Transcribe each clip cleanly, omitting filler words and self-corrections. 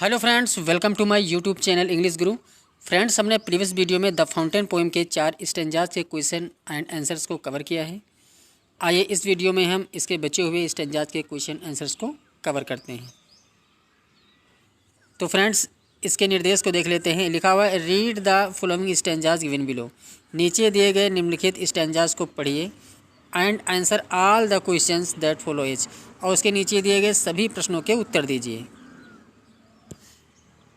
Hello friends, welcome to my YouTube channel English Guru. Friends, हमने previous video में the fountain poem के 4 stanzas के question and answers को cover किया है। आइए इस वीडियो में हम इसके बचे हुए स्टेंजाज के क्वेश्चन आंसर्स को कवर करते हैं। तो फ्रेंड्स, इसके निर्देश को देख लेते हैं। लिखा हुआ है read the following stanzas given below. नीचे दिए गए निम्नलिखित स्टेंजाज को पढ़िए and answer all the questions that follow etch, और उसके नीचे दिए गए सभी प्रश्नों के उत्तर दीजिए।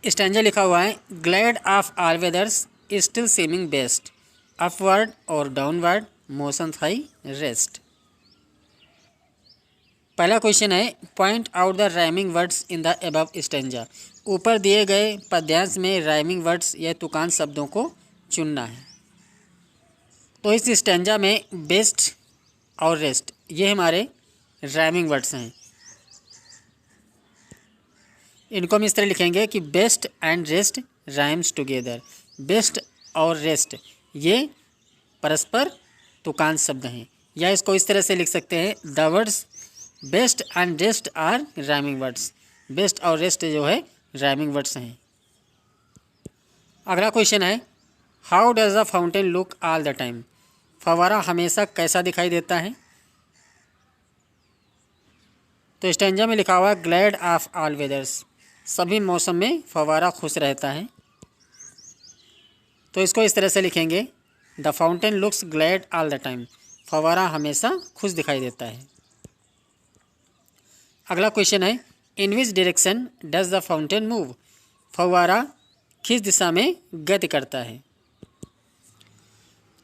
स्टैंजा लिखा हुआ है glad of all weathers still seeming best, upward और डाउनवर्ड मोशन थाई रेस्ट। पहला क्वेश्चन है point out the rhyming words in the above stanza. ऊपर दिए गए पद्यांश में राइमिंग वर्ड्स या तुकांत शब्दों को चुनना है। तो इस स्टैंजा में बेस्ट और रेस्ट ये हमारे राइमिंग वर्ड्स हैं। इनको हम इस तरह लिखेंगे कि best and rest rhymes together. Best और रेस्ट ये परस्पर तुकांत शब्द हैं, या इसको इस तरह से लिख सकते हैं the words best and rest are rhyming words. Best और रेस्ट जो है राइमिंग वर्ड्स हैं। अगला क्वेश्चन है how does the fountain look all the time. फव्वारा हमेशा कैसा दिखाई देता है। तो स्टैंजा में लिखा हुआ है ग्लैड ऑफ ऑल वेदर्स, सभी मौसम में फव्वारा खुश रहता है। तो इसको इस तरह से लिखेंगे the fountain looks glad all the time. फव्वारा हमेशा खुश दिखाई देता है। अगला क्वेश्चन है in which direction does the fountain move. फव्वारा किस दिशा में गति करता है।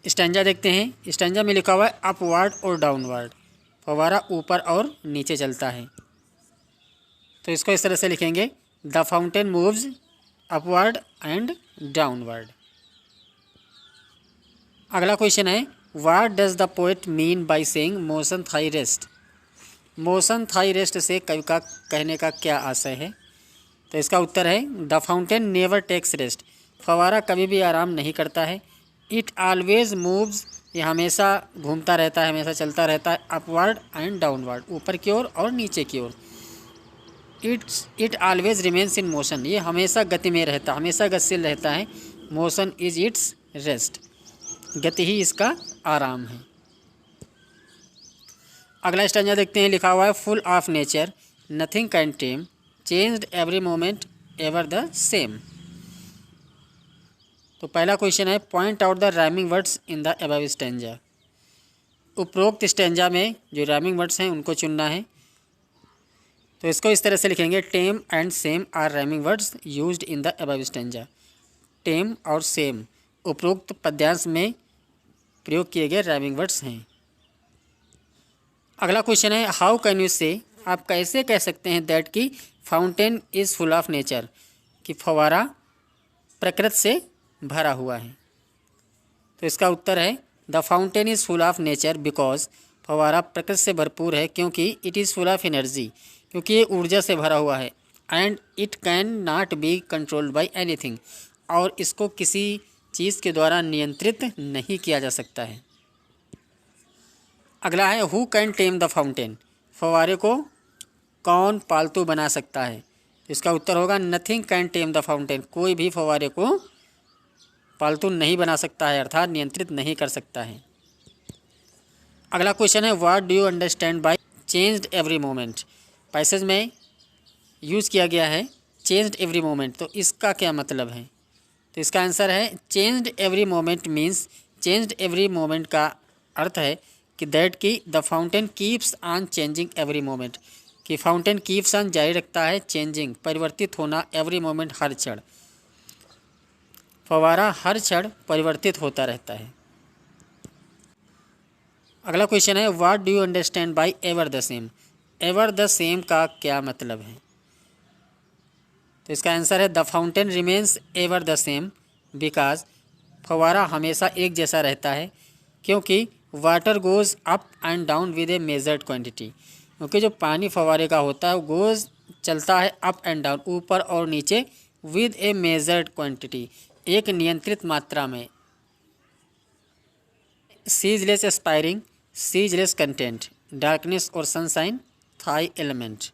स्टैंजा देखते हैं। स्टैंजा में लिखा हुआ है अपवर्ड और डाउनवर्ड। फव्वारा ऊपर और नीचे चलता है। तो इसको इस तरह से लिखेंगे the fountain moves upward and downward. अगला क्वेश्चन है what does the poet mean by saying motion thy rest. Motion thy rest से कवि का कहने का क्या आशय है। तो इसका उत्तर है the fountain never takes rest. फव्वारा कभी भी आराम नहीं करता है। इट ऑलवेज मूव्स, ये हमेशा घूमता रहता है, हमेशा चलता रहता है। अपवर्ड एंड डाउनवर्ड, ऊपर की ओर और नीचे की ओर। It always remains in motion, ये हमेशा गति में रहता, हमेशा गतिशील रहता है। मोशन इज इट्स रेस्ट, गति ही इसका आराम है। अगला स्टैंजा देखते हैं। लिखा हुआ है full of nature nothing can time, changed every moment ever the same. तो पहला क्वेश्चन है point out the rhyming words in the above stanza. उपरोक्त स्टैंजा में जो राइमिंग वर्ड्स हैं उनको चुनना है। तो इसको इस तरह से लिखेंगे tame and same are rhyming words used in the above stanza. Tame और सेम उपरोक्त पद्यांश में प्रयोग किए गए राइमिंग वर्ड्स हैं। अगला क्वेश्चन है हाउ कैन यू से, आप कैसे कह सकते हैं दैट की fountain is full of nature, कि फव्वारा प्रकृति से भरा हुआ है। तो इसका उत्तर है the fountain is full of nature because, फव्वारा प्रकृति से भरपूर है क्योंकि it is full of energy, क्योंकि ये ऊर्जा से भरा हुआ है। And it can not be controlled by anything, और इसको किसी चीज़ के द्वारा नियंत्रित नहीं किया जा सकता है। अगला है who can time the fountain, फव्वारे को कौन पालतू बना सकता है। तो इसका उत्तर होगा nothing can time the fountain, कोई भी फव्वारे को पालतू नहीं बना सकता है, अर्थात नियंत्रित नहीं कर सकता है। अगला क्वेश्चन है what do you understand by changed every moment. Passage में यूज़ किया गया है चेंज्ड एवरी मोमेंट, तो इसका क्या मतलब है। तो इसका आंसर है changed every moment means, changed every moment का अर्थ है कि दैट की the fountain keeps on changing every moment, कि फाउंटेन कीप्स ऑन जारी रखता है चेंजिंग परिवर्तित होना, एवरी मोमेंट हर क्षण। फव्वारा हर क्षण परिवर्तित होता रहता है। अगला क्वेश्चन है what do you understand by ever the same. Ever the same का क्या मतलब है। तो इसका आंसर है the fountain remains ever the same because, फव्वारा हमेशा एक जैसा रहता है क्योंकि water goes up and down with A measured quantity, क्योंकि जो पानी फव्वारे का होता है वो गोज़ चलता है अप एंड डाउन, ऊपर और नीचे, विद ए मेजर्ड क्वांटिटी, एक नियंत्रित मात्रा में। Ceaseless aspiring, ceaseless content, darkness और सनशाइन, थाई एलिमेंट।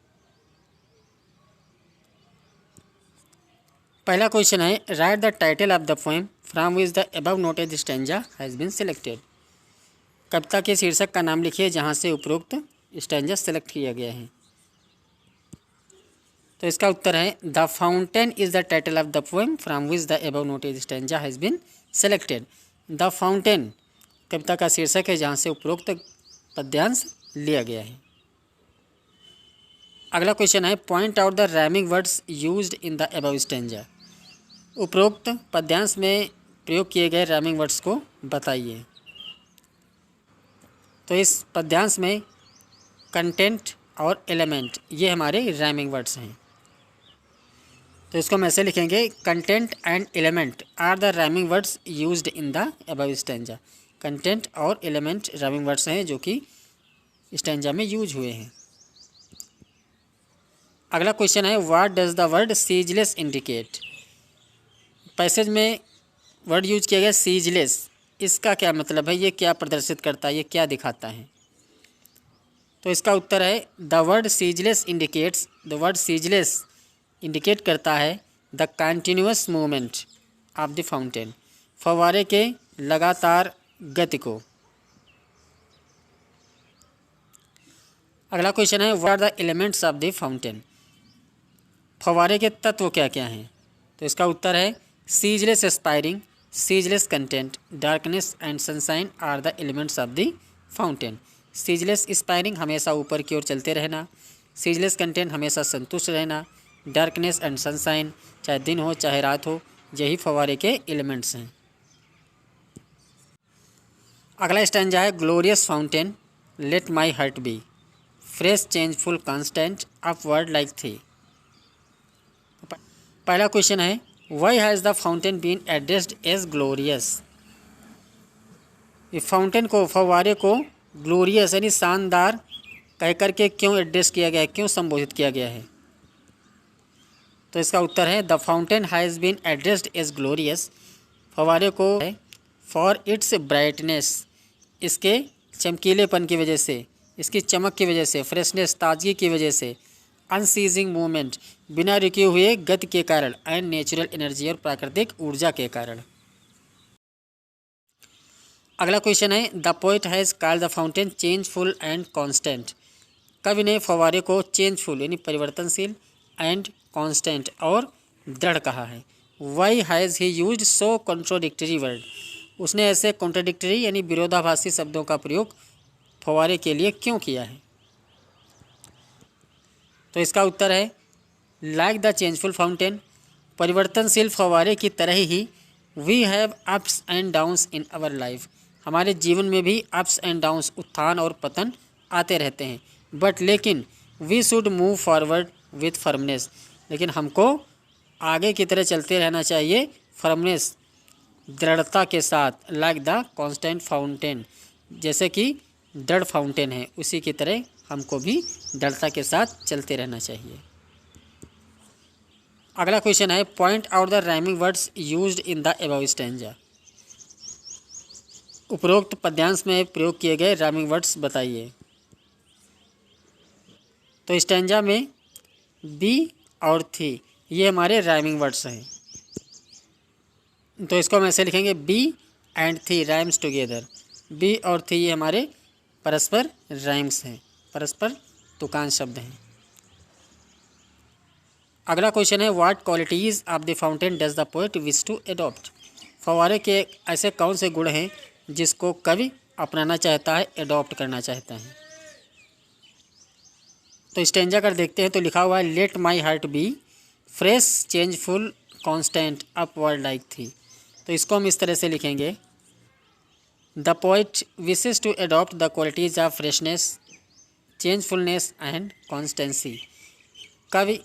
पहला क्वेश्चन है write the title of the poem from which the above noted stanza has been selected. कविता के शीर्षक का नाम लिखिए जहाँ से उपरोक्त स्टैंजा सेलेक्ट किया गया है। तो इसका उत्तर है the fountain is the title of the poem from which the above noted stanza has been selected. The fountain कविता का शीर्षक है जहाँ से उपरोक्त पद्यांश लिया गया है। अगला क्वेश्चन है point out the rhyming words used in the above stanza. उपरोक्त पद्यांश में प्रयोग किए गए राइमिंग वर्ड्स को बताइए। तो इस पद्यांश में कंटेंट और एलिमेंट ये हमारे राइमिंग वर्ड्स हैं। तो इसको हम ऐसे लिखेंगे content and element are the rhyming words used in the above stanza. Content और एलिमेंट राइमिंग वर्ड्स हैं जो कि स्टैंजा में यूज हुए हैं। अगला क्वेश्चन है what does the word ceaseless indicate. Passage में वर्ड यूज किया गया सीजलेस, इसका क्या मतलब है, ये क्या प्रदर्शित करता है, ये क्या दिखाता है। तो इसका उत्तर है the word ceaseless indicates, the word ceaseless indicate करता है the continuous movement of the fountain, फव्वारे के लगातार गति को। अगला क्वेश्चन है what are the elements of the fountain. फव्वारे के तत्व क्या क्या हैं। तो इसका उत्तर है ceaseless aspiring, ceaseless content, darkness and sunshine are the elements of the fountain. Ceaseless aspiring हमेशा ऊपर की ओर चलते रहना, सीजलेस कंटेंट हमेशा संतुष्ट रहना, डार्कनेस एंड सनशाइन चाहे दिन हो चाहे रात हो, यही फव्वारे के एलिमेंट्स हैं। अगला स्टैंजा है glorious fountain let my heart be fresh changeful constant upward like thee. पहला क्वेश्चन है why has the fountain been addressed as glorious. इस फाउंटेन को, फव्वारे को ग्लोरियस यानी शानदार कह करके क्यों एड्रेस किया गया है, क्यों संबोधित किया गया है। तो इसका उत्तर है the fountain has been addressed as glorious. फव्वारे को फॉर इट्स ब्राइटनेस, इसके चमकीलेपन की वजह से, इसकी चमक की वजह से, फ्रेशनेस ताजगी की वजह से, अनसीजिंग मूवमेंट बिना रुके हुए गति के कारण, एंड नेचुरल एनर्जी और प्राकृतिक ऊर्जा के कारण। अगला क्वेश्चन है the poet has called the fountain changeful and constant. कवि ने फव्वारे को चेंजफुल यानी परिवर्तनशील, एंड कांस्टेंट और दृढ़ कहा है। Why has he used so contradictory word. उसने ऐसे कॉन्ट्रोडिक्टरी यानी विरोधाभासी शब्दों का प्रयोग फव्वारे के लिए क्यों किया है। तो इसका उत्तर है लाइक द चेंजफुल फाउंटेन, परिवर्तनशील फव्वारे की तरह ही we have ups and downs in our life. हमारे जीवन में भी अप्स एंड डाउन्स, उत्थान और पतन आते रहते हैं। बट लेकिन we should move forward with firmness, लेकिन हमको आगे की तरह चलते रहना चाहिए फर्मनेस, दृढ़ता के साथ, लाइक द कांस्टेंट फाउंटेन, जैसे कि दृढ़ फाउंटेन है उसी की तरह हमको भी दृढ़ता के साथ चलते रहना चाहिए। अगला क्वेश्चन है point out the rhyming words used in the above stanza. उपरोक्त पद्यांश में प्रयोग किए गए राइमिंग वर्ड्स बताइए। तो स्टैंजा में बी और थी ये हमारे राइमिंग वर्ड्स हैं। तो इसको हम ऐसे लिखेंगे बी एंड थी राइम्स टुगेदर। बी और थी ये हमारे परस्पर राइम्स हैं, परस्पर तुकांश शब्द हैं। अगला क्वेश्चन है what qualities of the fountain does the poet wish to adopt. फव्वारे के ऐसे कौन से गुण हैं जिसको कवि अपनाना चाहता है, एडॉप्ट करना चाहता है। तो स्टैंजा कर देखते हैं। तो लिखा हुआ है let my heart be fresh changeful constant upward like thee. तो इसको हम इस तरह से लिखेंगे the poet wishes to adopt the qualities of freshness, changefulness and constancy. कवि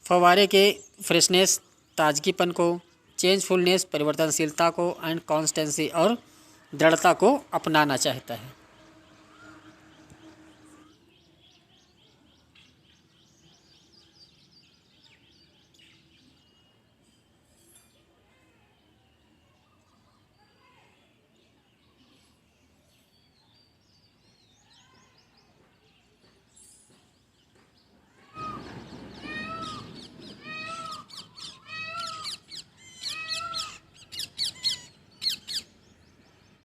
फव्वारे के फ्रेशनेस ताजगीपन को, चेंजफुलनेस परिवर्तनशीलता को, एंड कॉन्स्टेंसी और दृढ़ता को अपनाना चाहता है।